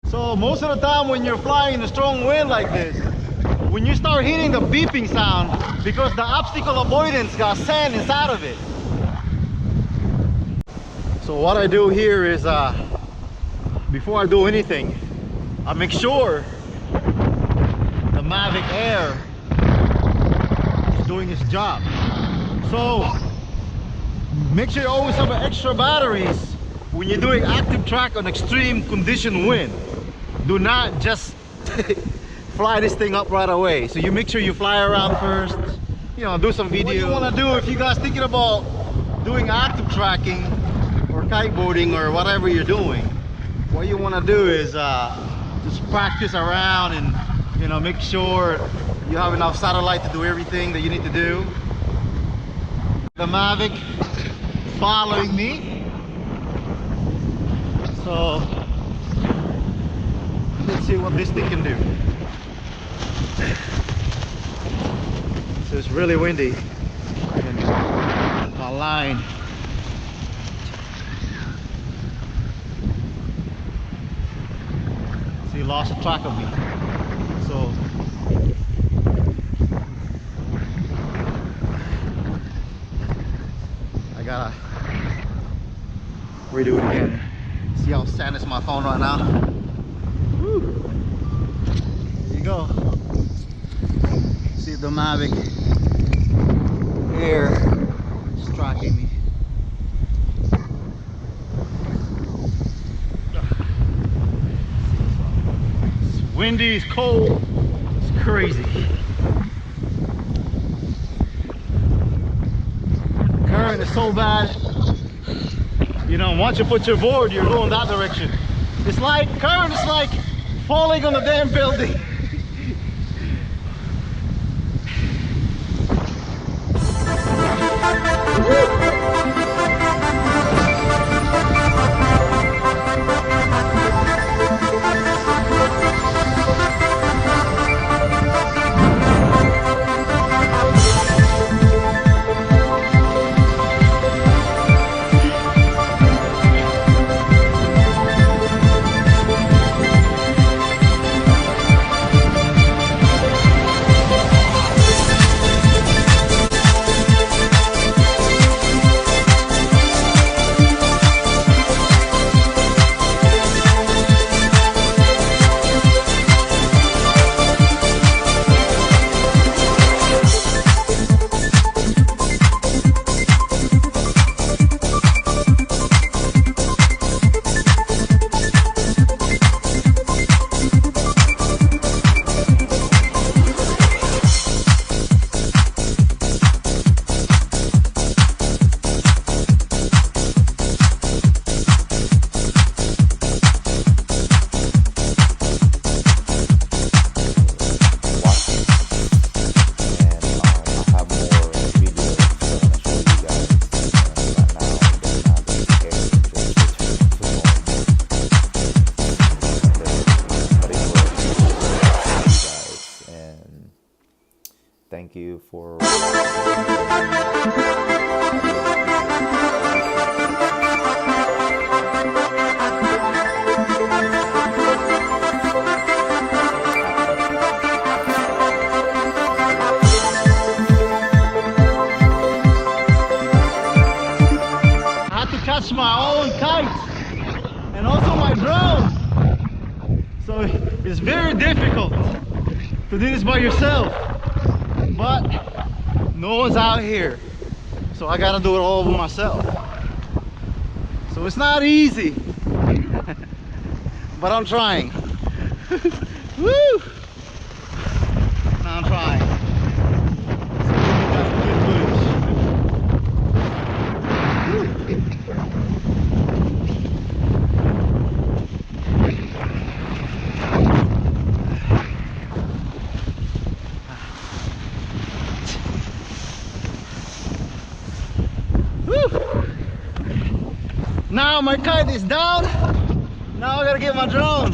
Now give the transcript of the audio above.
So most of the time when you're flying in a strong wind like this, when you start hearing the beeping sound, because the obstacle avoidance got sand inside of it. So what I do here is, before I do anything, I make sure the Mavic Air is doing its job. So make sure you always have extra batteries when you're doing active track on extreme condition wind. Do not just fly this thing up right away. So you make sure you fly around first, you know, do some video. What you want to do if you guys thinking about doing active tracking or kiteboarding or whatever you're doing, what you want to do is just practice around and, you know, make sure you have enough satellite to do everything that you need to do. The Mavic following me, so let's see what this thing can do. So it's really windy. My line. So he lost track of me. So I gotta redo it again. See how sand is my phone right now? Woo. There you go. See the Mavic Air is tracking me. It's windy, it's cold, it's crazy. The current is so bad. You know, once you put your board, you're going that direction. It's like, current is like falling on the damn building. Thank you for I had to catch my own kite and also my drone. So it's very difficult to do this by yourself. But no one's out here, so I gotta do it all by myself. So it's not easy, but I'm trying. Woo! I'm trying. Now my kite is down. Now I gotta get my drone.